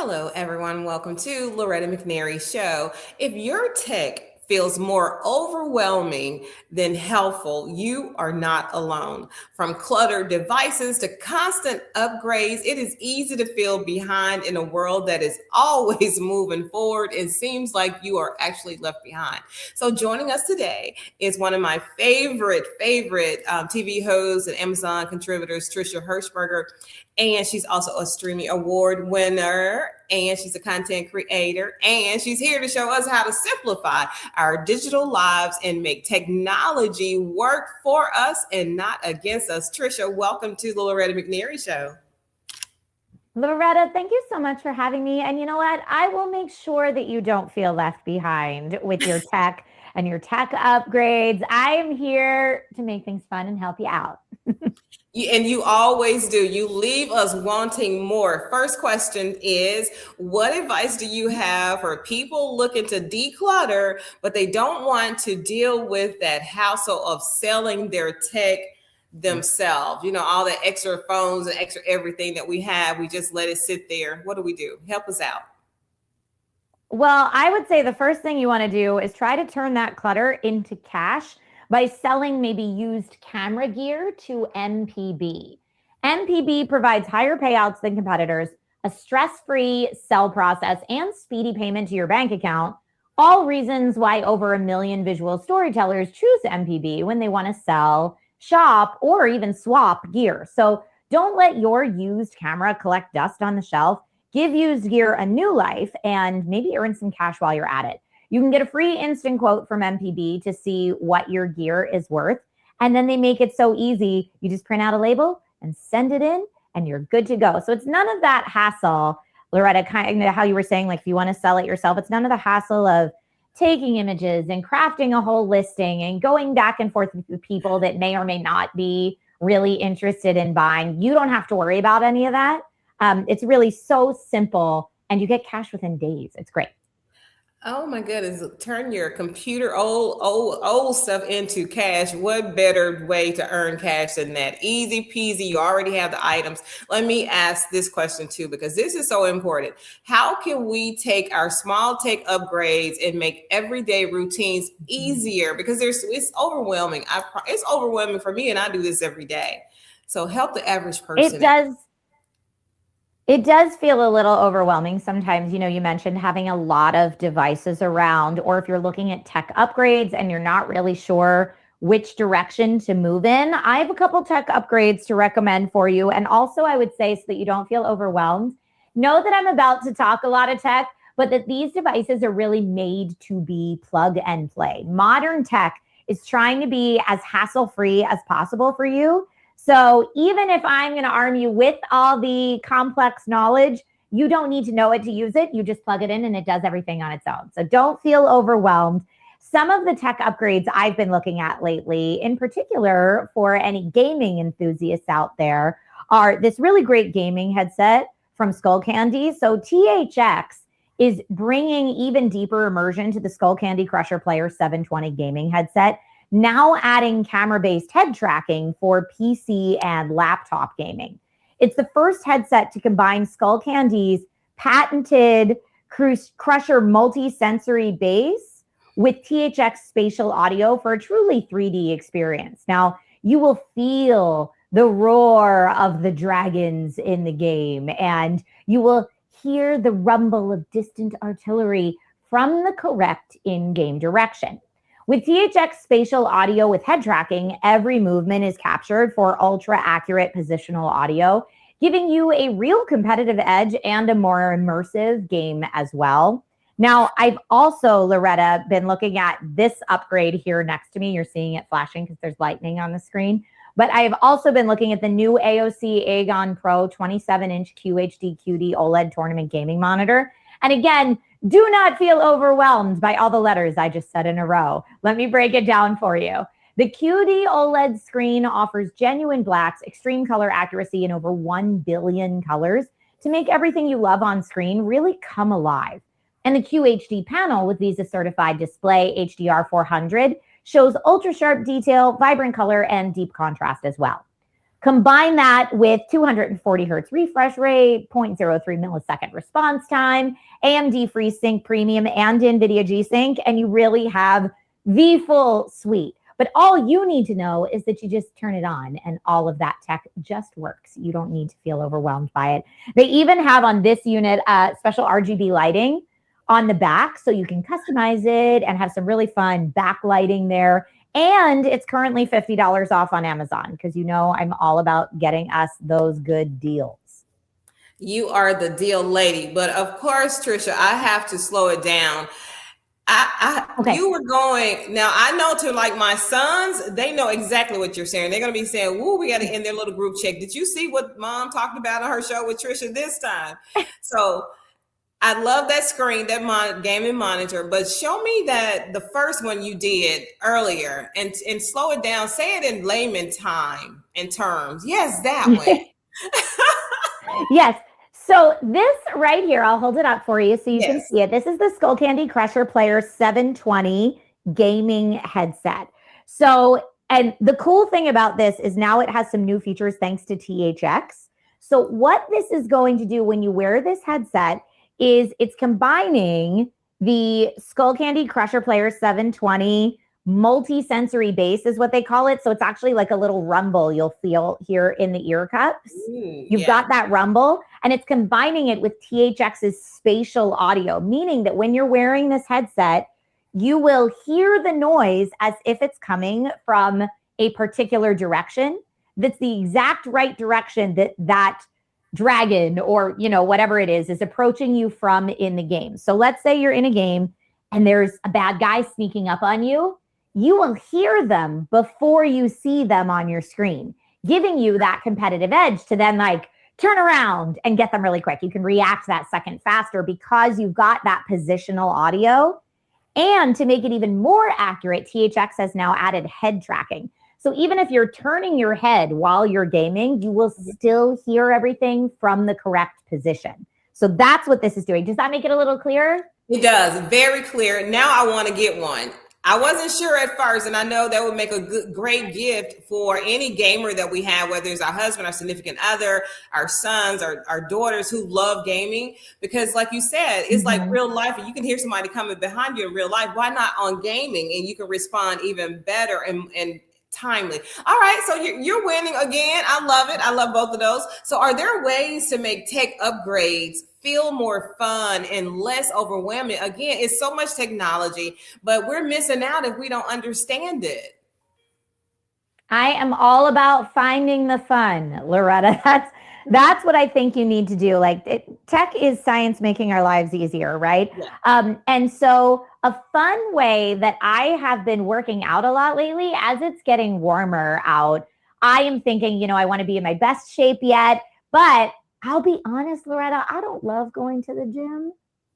Hello, everyone. Welcome to Loretta McNary Show. If your tech feels more overwhelming than helpful, you are not alone. From cluttered devices to constant upgrades, it is easy to feel behind in a world that is always moving forward. It seems like you are actually left behind. So, joining us today is one of my favorite TV hosts and Amazon contributors, Trisha Hershberger. And she's also a Streaming Award winner, and she's a content creator, and she's here to show us how to simplify our digital lives and make technology work for us and not against us. Trisha, welcome to the Loretta McNary Show. Loretta, thank you so much for having me. And you know what? I will make sure that you don't feel left behind with your tech and your tech upgrades. I am here to make things fun and help you out. And you always do. You leave us wanting more. First question is, what advice do you have for people looking to declutter, but they don't want to deal with that hassle of selling their tech themselves? You know, all the extra phones and extra everything that we have, we just let it sit there. What do we do? Help us out. Well, I would say the first thing you want to do is try to turn that clutter into cash by selling maybe used camera gear to MPB. MPB provides higher payouts than competitors, a stress-free sell process, and speedy payment to your bank account. All reasons why over 1 million visual storytellers choose MPB when they want to sell, shop, or even swap gear. So don't let your used camera collect dust on the shelf. Give used gear a new life and maybe earn some cash while you're at it. You can get a free instant quote from MPB to see what your gear is worth. And then they make it so easy. You just print out a label and send it in and you're good to go. So it's none of that hassle, Loretta, kind of how you were saying, like if you want to sell it yourself, it's none of the hassle of taking images and crafting a whole listing and going back and forth with people that may or may not be really interested in buying. You don't have to worry about any of that. It's really so simple and you get cash within days. It's great. Oh my goodness, turn your computer old stuff into cash. What better way to earn cash than that? Easy peasy. You already have the items. Let me ask this question too, because this is so important. How can we take our small tech upgrades and make everyday routines easier? Because it's overwhelming. It's overwhelming for me, and I do this every day. So help the average person. It does feel a little overwhelming sometimes. You know, you mentioned having a lot of devices around, or if you're looking at tech upgrades and you're not really sure which direction to move in, I have a couple tech upgrades to recommend for you. And also I would say, so that you don't feel overwhelmed, know that I'm about to talk a lot of tech, but that these devices are really made to be plug and play. Modern tech is trying to be as hassle-free as possible for you. So even if I'm going to arm you with all the complex knowledge, you don't need to know it to use it. You just plug it in and it does everything on its own. So don't feel overwhelmed. Some of the tech upgrades I've been looking at lately, in particular for any gaming enthusiasts out there, are this really great gaming headset from Skullcandy. So THX is bringing even deeper immersion to the Skullcandy Crusher Player 720 gaming headset, now adding camera-based head tracking for PC and laptop gaming. It's the first headset to combine Skullcandy's patented Crusher multi-sensory base with THX spatial audio for a truly 3D experience. Now, you will feel the roar of the dragons in the game, and you will hear the rumble of distant artillery from the correct in-game direction. With THX spatial audio with head tracking, every movement is captured for ultra accurate positional audio, giving you a real competitive edge and a more immersive game as well. Now, I've also, Loretta, been looking at this upgrade here next to me. You're seeing it flashing because there's lightning on the screen. But I have also been looking at the new AOC Aegon Pro 27-inch QHD QD OLED tournament gaming monitor. And again, do not feel overwhelmed by all the letters I just said in a row. Let me break it down for you. The QD OLED screen offers genuine blacks, extreme color accuracy, and over 1 billion colors to make everything you love on screen really come alive. And the QHD panel with Visa certified display HDR 400 shows ultra sharp detail, vibrant color, and deep contrast as well. Combine that with 240 hertz refresh rate, 0.03 millisecond response time, AMD FreeSync Premium, and NVIDIA G-Sync, and you really have the full suite. But all you need to know is that you just turn it on and all of that tech just works. You don't need to feel overwhelmed by it. They even have on this unit special RGB lighting on the back, so you can customize it and have some really fun backlighting there. And it's currently $50 off on Amazon, because you know I'm all about getting us those good deals. You are the deal lady. But of course, Trisha, I have to slow it down. Okay. You were going, now I know to like my sons, they know exactly what you're saying. They're going to be saying, woo, we got to end their little group check. Did you see what mom talked about on her show with Trisha this time? So I love that screen, that gaming monitor, but show me that the first one you did earlier and slow it down. Say it in layman time and terms. Yes, that one. Yes. So this right here, I'll hold it up for you so you can Yes. see it. This is the Skull Candy Crusher Player 720 gaming headset. So, and the cool thing about this is now it has some new features thanks to THX. So what this is going to do when you wear this headset is it's combining the Skull Candy Crusher Player 720 multi-sensory bass is what they call it. So it's actually like a little rumble you'll feel here in the ear cups. You've got that rumble, and it's combining it with THX's spatial audio, meaning that when you're wearing this headset, you will hear the noise as if it's coming from a particular direction. That's the exact right direction that dragon or, you know, whatever it is approaching you from in the game. So let's say you're in a game and there's a bad guy sneaking up on you. You will hear them before you see them on your screen, giving you that competitive edge to then like turn around and get them really quick. You can react that second faster because you've got that positional audio. And to make it even more accurate, THX has now added head tracking. So even if you're turning your head while you're gaming, you will still hear everything from the correct position. So that's what this is doing. Does that make it a little clearer? It does. Very clear. Now I want to get one. I wasn't sure at first, and I know that would make a great gift for any gamer that we have, whether it's our husband, our significant other, our sons, our daughters who love gaming. Because like you said, it's like real life, and you can hear somebody coming behind you in real life. Why not on gaming? And you can respond even better and timely. All right, so you're winning again. I love it. I love both of those. So are there ways to make tech upgrades feel more fun and less overwhelming? Again, it's so much technology, but we're missing out if we don't understand it. I am all about finding the fun, Loretta. That's what I think you need to do. Like tech is science making our lives easier, right? Yeah. And so a fun way that I have been working out a lot lately, as it's getting warmer out, I am thinking, you know, I want to be in my best shape yet, but I'll be honest, Loretta, I don't love going to the gym.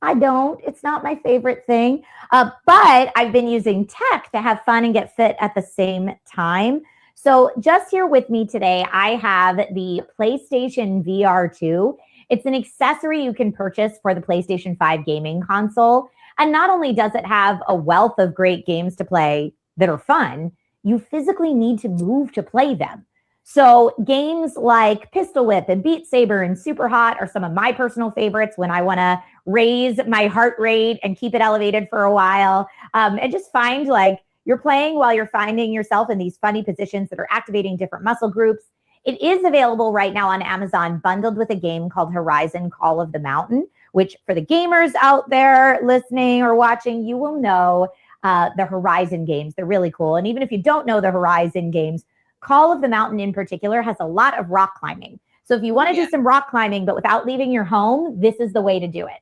I don't. It's not my favorite thing. But I've been using tech to have fun and get fit at the same time. So just here with me today, I have the PlayStation VR 2. It's an accessory you can purchase for the PlayStation 5 gaming console. And not only does it have a wealth of great games to play that are fun, you physically need to move to play them. So games like Pistol Whip and Beat Saber and Super Hot are some of my personal favorites when I want to raise my heart rate and keep it elevated for a while. And just find like you're playing while you're finding yourself in these funny positions that are activating different muscle groups. It is available right now on Amazon, bundled with a game called Horizon Call of the Mountain, which for the gamers out there listening or watching, you will know the Horizon games. They're really cool. And even if you don't know the Horizon games, Call of the Mountain in particular has a lot of rock climbing. So if you want to do some rock climbing, but without leaving your home, this is the way to do it.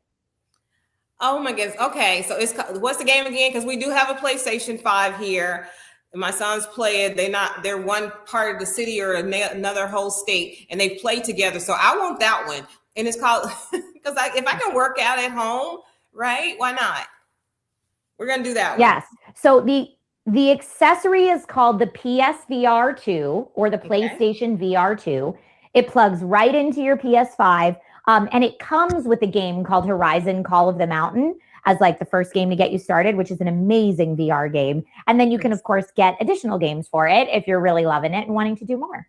Oh my goodness. Okay. So what's the game again? Because we do have a PlayStation 5 here. And my sons play it. They're one part of the city or another whole state, and they play together. So I want that one. And it's called, because if I can work out at home, right? Why not? We're going to do that one. Yes. So the accessory is called the PSVR 2 or the PlayStation VR 2. It plugs right into your PS5, and it comes with a game called Horizon Call of the Mountain as like the first game to get you started, which is an amazing VR game. And then you can, of course, get additional games for it if you're really loving it and wanting to do more.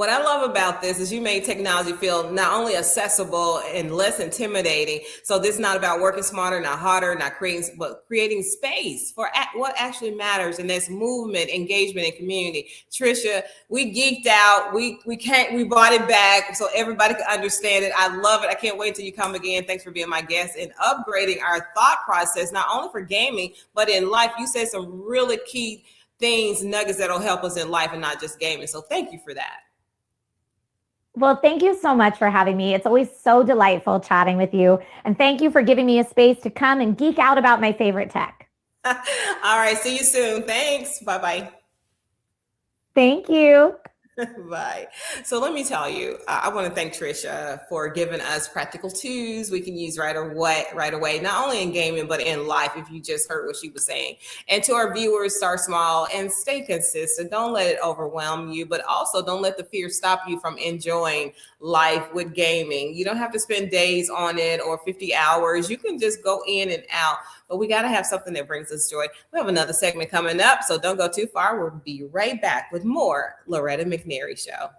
What I love about this is you made technology feel not only accessible and less intimidating. So this is not about working smarter, not harder, not creating, but creating space for what actually matters. And that's movement, engagement, and community. Trisha, we geeked out. We brought it back so everybody could understand it. I love it. I can't wait till you come again. Thanks for being my guest and upgrading our thought process, not only for gaming, but in life. You said some really key things, nuggets that'll help us in life and not just gaming. So thank you for that. Well, thank you so much for having me. It's always so delightful chatting with you. And thank you for giving me a space to come and geek out about my favorite tech. All right. See you soon. Thanks. Bye-bye. Thank you. Bye. So let me tell you, I want to thank Trisha for giving us practical tools we can use right away, not only in gaming, but in life, if you just heard what she was saying. And to our viewers, start small and stay consistent. Don't let it overwhelm you, but also don't let the fear stop you from enjoying life with gaming. You don't have to spend days on it or 50 hours. You can just go in and out. But we got to have something that brings us joy. We have another segment coming up, so don't go too far. We'll be right back with more Loretta McNary Show.